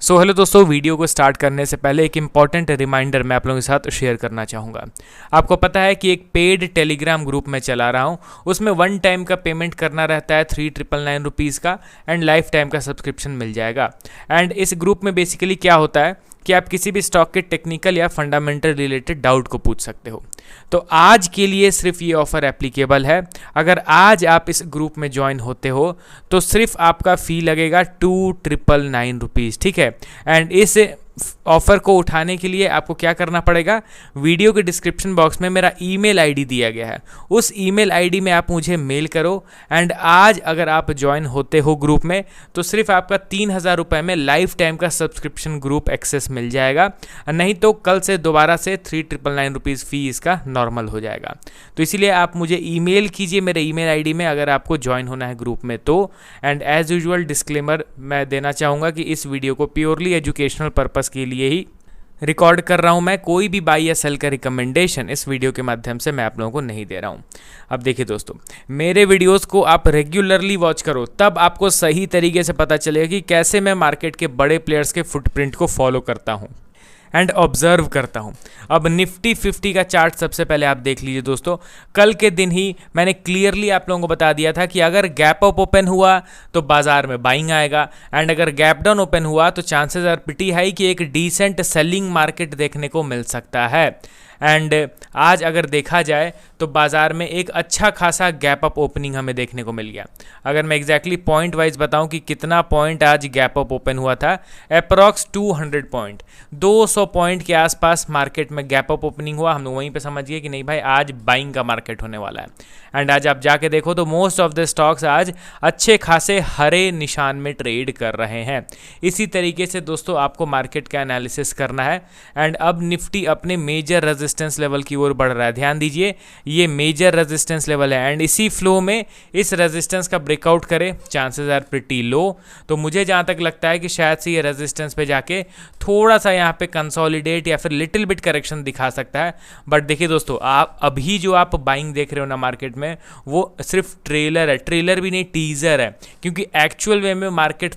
Hello दोस्तों, video को start करने से पहले एक इम्पॉर्टेंट रिमाइंडर मैं आप लोगों के साथ शेयर करना चाहूँगा। आपको पता है कि एक पेड टेलीग्राम ग्रुप मैं चला रहा हूँ, उसमें वन टाइम का पेमेंट करना रहता है 3999 का एंड लाइफ टाइम का सब्सक्रिप्शन मिल जाएगा। एंड इस ग्रुप में बेसिकली क्या होता है कि आप किसी भी स्टॉक के टेक्निकल या फंडामेंटल रिलेटेड डाउट को पूछ सकते हो। तो आज के लिए सिर्फ ये ऑफ़र एप्लीकेबल है। अगर आज आप इस ग्रुप में ज्वाइन होते हो तो सिर्फ आपका फ़ी लगेगा 2999 ठीक है। एंड इस ऑफ़र को उठाने के लिए आपको क्या करना पड़ेगा, वीडियो के डिस्क्रिप्शन बॉक्स में मेरा ईमेल आईडी दिया गया है, उस ईमेल आईडी में आप मुझे मेल करो। एंड आज अगर आप ज्वाइन होते हो ग्रुप में तो सिर्फ आपका 3000 रुपये में लाइफ टाइम का सब्सक्रिप्शन ग्रुप एक्सेस मिल जाएगा, नहीं तो कल से दोबारा से 3999 फ़ी इसका नॉर्मल हो जाएगा। तो इसीलिए आप मुझे ईमेल कीजिए मेरे ईमेल आईडी में अगर आपको ज्वाइन होना है ग्रुप में तो। एंड एज यूजुअल डिस्क्लेमर मैं देना चाहूँगा कि इस वीडियो को प्योरली एजुकेशनल पर्पस के लिए ही रिकॉर्ड कर रहा हूं मैं, कोई भी बाई या सेल का रिकमेंडेशन इस वीडियो के माध्यम से मैं आप लोगों को नहीं दे रहा हूं। अब देखिए दोस्तों, मेरे वीडियोस को आप रेगुलरली वॉच करो, तब आपको सही तरीके से पता चलेगा कि कैसे मैं मार्केट के बड़े प्लेयर्स के फुटप्रिंट को फॉलो करता हूं एंड ऑब्जर्व करता हूं। अब निफ्टी 50 का चार्ट सबसे पहले आप देख लीजिए दोस्तों। कल के दिन ही मैंने क्लियरली आप लोगों को बता दिया था कि अगर गैप अप ओपन हुआ तो बाजार में बाइंग आएगा एंड अगर गैप डाउन ओपन हुआ तो चांसेस आर प्रीटी हाई कि एक डिसेंट सेलिंग मार्केट देखने को मिल सकता है। एंड आज अगर देखा जाए तो बाज़ार में एक अच्छा खासा गैप अप ओपनिंग हमें देखने को मिल गया। अगर मैं एग्जैक्टली पॉइंट वाइज बताऊं कि कितना पॉइंट आज गैप अप ओपन हुआ था, अप्रॉक्स 200 पॉइंट, 200 पॉइंट के आसपास मार्केट में गैप अप ओपनिंग हुआ। हम लोग वहीं पे समझ गए कि नहीं भाई आज बाइंग का मार्केट होने वाला है। एंड आज आप जाके देखो तो मोस्ट ऑफ द स्टॉक्स आज अच्छे खासे हरे निशान में ट्रेड कर रहे हैं। इसी तरीके से दोस्तों आपको मार्केट का एनालिसिस करना है। एंड अब निफ्टी अपने मेजर रेजिस्टेंस लेवल की ओर बढ़ रहा है। ध्यान दीजिए, ये मेजर रेजिस्टेंस लेवल है एंड इसी फ्लो में इस रेजिस्टेंस का ब्रेकआउट करे चांसेस आर प्रीटी लो। तो मुझे जहाँ तक लगता है कि शायद से ये रेजिस्टेंस पे जाके थोड़ा सा यहाँ पे कंसोलिडेट या फिर लिटिल बिट करेक्शन दिखा सकता है। बट देखिए दोस्तों, आप अभी जो आप बाइंग देख रहे हो ना मार्केट में, वो सिर्फ ट्रेलर है, ट्रेलर भी नहीं टीजर है, क्योंकि एक्चुअल वे में मार्केट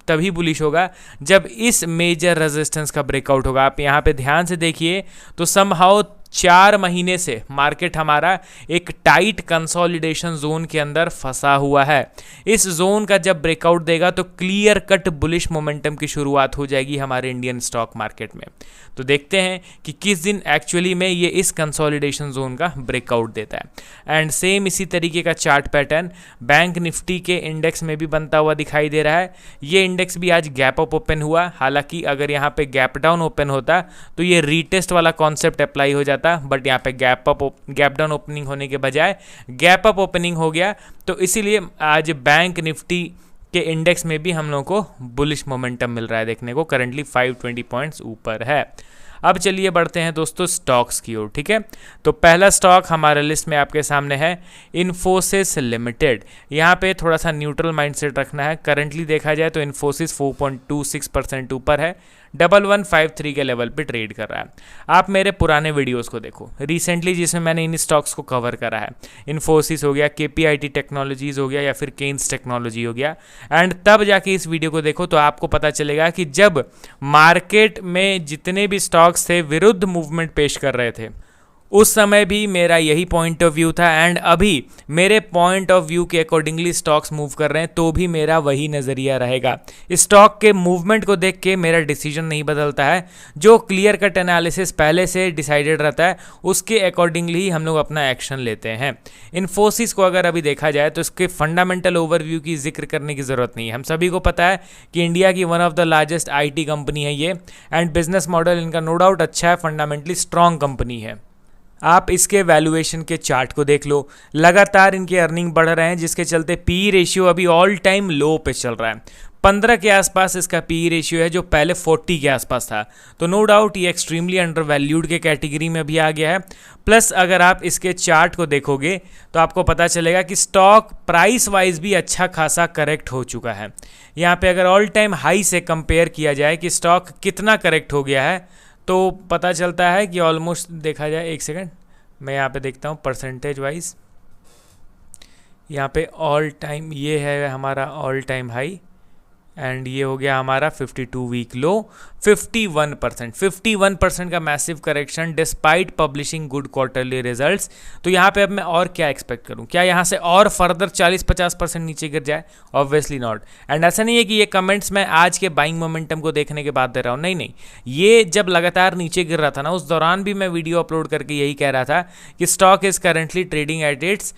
तभी बुलिश होगा जब इस मेजर रेजिस्टेंस का ब्रेकआउट होगा। आप यहाँ पे ध्यान से देखिए तो समहाउ 4 महीने से मार्केट हमारा एक टाइट कंसोलिडेशन जोन के अंदर फंसा हुआ है। इस जोन का जब ब्रेकआउट देगा तो क्लियर कट बुलिश मोमेंटम की शुरुआत हो जाएगी हमारे इंडियन स्टॉक मार्केट में। तो देखते हैं कि किस दिन एक्चुअली में ये इस कंसोलिडेशन जोन का ब्रेकआउट देता है। एंड सेम इसी तरीके का चार्ट पैटर्न बैंक निफ्टी के इंडेक्स में भी बनता हुआ दिखाई दे रहा है। ये इंडेक्स भी आज गैप अप ओपन हुआ, हालांकि अगर यहाँ पे गैप डाउन ओपन होता तो ये रीटेस्ट वाला कॉन्सेप्ट अप्लाई हो जाता, बट यहाँ पे गैप डाउन ओपनिंग होने के बजाय गैप अप ओपनिंग हो गया। तो इसीलिए आज बैंक निफ्टी के इंडेक्स में भी हम लोगों को बुलिश मोमेंटम मिल रहा है देखने को, करंटली 520 पॉइंट्स ऊपर है। अब चलिए बढ़ते हैं दोस्तों स्टॉक्स की ओर, ठीक है। तो पहला स्टॉक हमारे लिस्ट में आपके सामने है इन्फोसिस लिमिटेड। यहाँ पे थोड़ा सा न्यूट्रल माइंडसेट रखना है। करंटली देखा जाए तो इन्फोसिस 4.26% ऊपर है, 1153 के लेवल पे ट्रेड कर रहा है। आप मेरे पुराने वीडियोस को देखो रिसेंटली, जिसमें मैंने इन स्टॉक्स को कवर करा है। इन्फोसिस हो गया, केपीआईटी टेक्नोलॉजीज हो गया या फिर केन्स टेक्नोलॉजी हो गया। एंड तब जाके इस वीडियो को देखो तो आपको पता चलेगा कि जब मार्केट में जितने भी स्टॉक्स थे विरुद्ध मूवमेंट पेश कर रहे थे, उस समय भी मेरा यही पॉइंट ऑफ व्यू था। एंड अभी मेरे पॉइंट ऑफ व्यू के अकॉर्डिंगली स्टॉक्स मूव कर रहे हैं तो भी मेरा वही नज़रिया रहेगा। स्टॉक के मूवमेंट को देख के मेरा डिसीजन नहीं बदलता है। जो क्लियर कट एनालिसिस पहले से डिसाइडेड रहता है उसके अकॉर्डिंगली ही हम लोग अपना एक्शन लेते हैं। इन्फोसिस को अगर अभी देखा जाए तो इसके फंडामेंटल ओवरव्यू की जिक्र करने की ज़रूरत नहीं है। हम सभी को पता है कि इंडिया की one of the largest IT company है ये, एंड बिजनेस मॉडल इनका नो डाउट अच्छा है, फंडामेंटली स्ट्रॉन्ग कंपनी है। आप इसके वैल्यूएशन के चार्ट को देख लो, लगातार इनके अर्निंग बढ़ रहे हैं, जिसके चलते पी रेशियो अभी ऑल टाइम लो पे चल रहा है। 15 के आसपास इसका पी रेशियो है, जो पहले 40 के आसपास था। तो नो डाउट ये एक्सट्रीमली अंडर वैल्यूड के कैटेगरी में भी आ गया है। प्लस अगर आप इसके चार्ट को देखोगे तो आपको पता चलेगा कि स्टॉक प्राइस वाइज भी अच्छा खासा करेक्ट हो चुका है। यहाँ पे अगर ऑल टाइम हाई से कंपेयर किया जाए कि स्टॉक कितना करेक्ट हो गया है तो पता चलता है कि ऑलमोस्ट देखा जाए, एक सेकंड मैं यहाँ पे देखता हूँ परसेंटेज वाइज। यहाँ पे ऑल टाइम ये है हमारा ऑल टाइम हाई, एंड ये हो गया हमारा 52 वीक लो 51% का massive correction despite publishing good quarterly results. तो यहाँ पे अब मैं और क्या एक्सपेक्ट करूँ, क्या यहाँ से और फर्दर 40-50% नीचे गिर जाए? Obviously not. एंड ऐसा नहीं है कि ये कमेंट्स मैं आज के बाइंग मोमेंटम को देखने के बाद दे रहा हूँ, नहीं, ये जब लगातार नीचे गिर रहा था ना, उस दौरान भी मैं वीडियो अपलोड करके यही कह रहा था कि stock is currently trading at its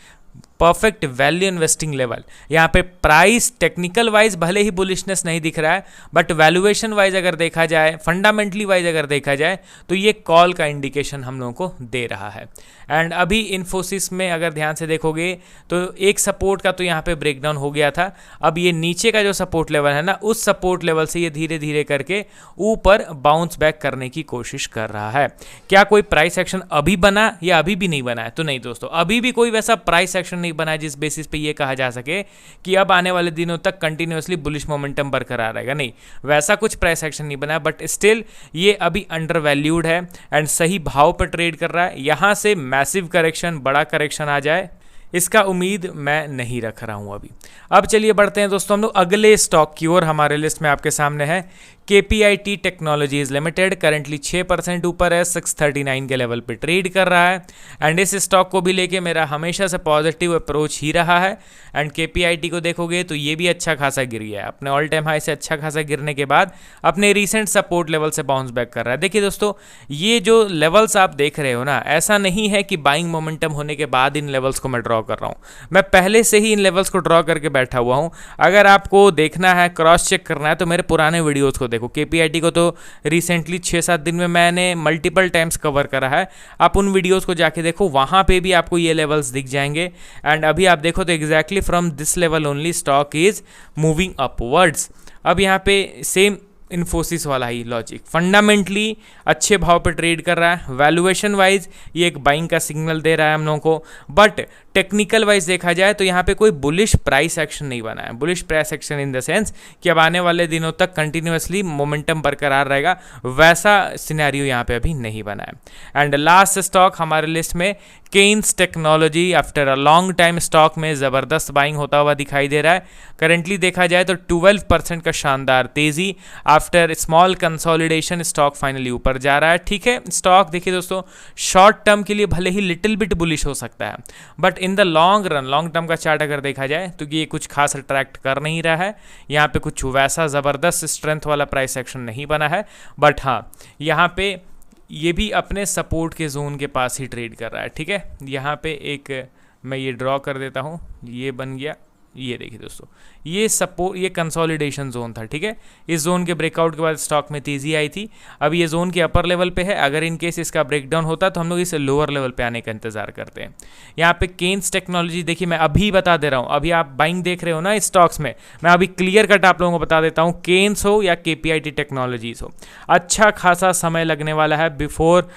perfect value investing level. यहाँ पे प्राइस टेक्निकल वाइज भले ही बुलिशनेस नहीं दिख रहा है, बट वैल्यूएशन वाइज अगर देखा जाए, फंडामेंटली वाइज अगर देखा जाए, तो ये कॉल का इंडिकेशन हम लोगों को दे रहा है। एंड अभी इन्फोसिस में अगर ध्यान से देखोगे तो एक सपोर्ट का तो यहाँ पे ब्रेकडाउन हो गया था। अब ये नीचे का जो सपोर्ट लेवल है ना, उस सपोर्ट लेवल से ये धीरे धीरे करके ऊपर बाउंस बैक करने की कोशिश कर रहा है। क्या कोई प्राइस एक्शन अभी बना या अभी भी नहीं बना है? तो नहीं दोस्तों, अभी भी कोई वैसा प्राइस एक्शन नहीं बना है जिस बेसिस पे ये कहा जा सके कि अब आने वाले दिनों तक कंटिन्यूअसली बुलिश मोमेंटम बरकरार रहेगा। नहीं, वैसा कुछ प्राइस एक्शन नहीं बना है, बट स्टिल ये अभी अंडर वैल्यूड है एंड सही भाव पर ट्रेड कर रहा है। यहां से मैसिव करेक्शन, बड़ा करेक्शन आ जाए, इसका उम्मीद मैं नहीं रख रहा हूं अभी। अब चलिए बढ़ते हैं दोस्तों हम लोग अगले स्टॉक की ओर। हमारे लिस्ट में आपके सामने है KPIT टेक्नोलॉजीज लिमिटेड। करंटली 6% ऊपर है, 639 के लेवल पे ट्रेड कर रहा है। एंड इस स्टॉक को भी लेके मेरा हमेशा से पॉजिटिव अप्रोच ही रहा है। एंड KPIT को देखोगे तो ये भी अच्छा खासा गिर गया है, अपने ऑल टाइम हाई से अच्छा खासा गिरने के बाद अपने रिसेंट सपोर्ट लेवल से बाउंस बैक कर रहा है। देखिए दोस्तों, ये जो लेवल्स आप देख रहे हो ना, ऐसा नहीं है कि बाइंग मोमेंटम होने के बाद इन लेवल्स को मैं ड्रॉ कर रहा हूँ, मैं पहले से ही इन लेवल्स को ड्रॉ करके बैठा हुआ हूँ। अगर आपको देखना है, क्रॉस चेक करना है, तो मेरे पुराने वीडियोज़ को देखो। KPIT को तो रिसेंटली 6-7 दिन में मैंने मल्टीपल टाइम्स कवर करा है, आप उन वीडियोस को जाके देखो, वहाँ पे भी आपको ये लेवल्स दिख जाएंगे। एंड अभी आप देखो तो exactly from this level only stock is moving upwards. अब यहाँ पे सेम इन्फोसिस वाला ही लॉजिक, फंडामेंटली अच्छे भाव पर ट्रेड कर रहा है, वैल्यूएशन वाइज ये एक बाइंग का सिग्नल दे रहा है हम लोगों को, बट टेक्निकल वाइज देखा जाए तो यहाँ पे कोई बुलिश प्राइस एक्शन नहीं बना है। Bullish price action in the sense कि अब आने वाले दिनों तक कंटिन्यूअसली मोमेंटम बरकरार रहेगा, वैसा सिनेरियो यहाँ पे अभी नहीं बना है। एंड लास्ट स्टॉक हमारे लिस्ट में Kaynes technology. After a long time stock में ज़बरदस्त बाइंग होता हुआ दिखाई दे रहा है। करेंटली देखा जाए तो 12% का शानदार तेज़ी, after small consolidation stock finally ऊपर जा रहा है। ठीक है, स्टॉक देखिए दोस्तों, शॉर्ट टर्म के लिए भले ही लिटिल बिट बुलिश हो सकता है, but in the long run, long term का चार्ट अगर देखा जाए तो ये कुछ खास अट्रैक्ट कर नहीं रहा है। यहाँ पे कुछ वैसा ज़बरदस्त स्ट्रेंथ वाला प्राइस एक्शन नहीं बना है, बट हाँ यहाँ पे ये भी अपने सपोर्ट के जोन के पास ही ट्रेड कर रहा है। ठीक है, यहाँ पे एक मैं ये ड्रॉ कर देता हूँ, ये बन गया, ये देखिए दोस्तों, ये सपोर्ट, ये कंसोलिडेशन जोन था। ठीक है, इस जोन के ब्रेकआउट के बाद स्टॉक में तेज़ी आई थी। अब ये जोन के अपर लेवल पे है, अगर इन केस इसका ब्रेकडाउन होता तो हम लोग इस लोअर लेवल पे आने का इंतजार करते हैं। यहाँ पे केन्स टेक्नोलॉजी देखिए, मैं अभी बता दे रहा हूँ, अभी आप बाइंग देख रहे हो ना स्टॉक्स में, मैं अभी क्लियर कट आप लोगों को बता देता हूँ, केन्स हो या KPIT टेक्नोलॉजीज हो, अच्छा खासा समय लगने वाला है बिफोर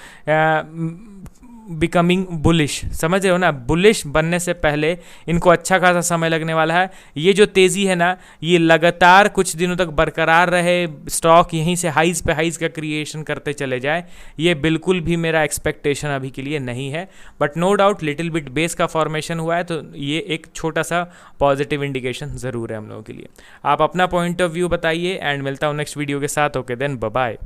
बिकमिंग बुलिश। समझ रहे हो ना, बुलिश बनने से पहले इनको अच्छा खासा समय लगने वाला है। ये जो तेज़ी है ना, ये लगातार कुछ दिनों तक बरकरार रहे, स्टॉक यहीं से हाइज पे हाइज का क्रिएशन करते चले जाए, ये बिल्कुल भी मेरा एक्सपेक्टेशन अभी के लिए नहीं है। But no doubt little bit base का फॉर्मेशन हुआ है, तो ये एक छोटा सा पॉजिटिव इंडिकेशन ज़रूर है हम लोगों के लिए। आप अपना पॉइंट ऑफ व्यू बताइए एंड मिलता हूँ नेक्स्ट वीडियो के साथ। Okay then, bye bye.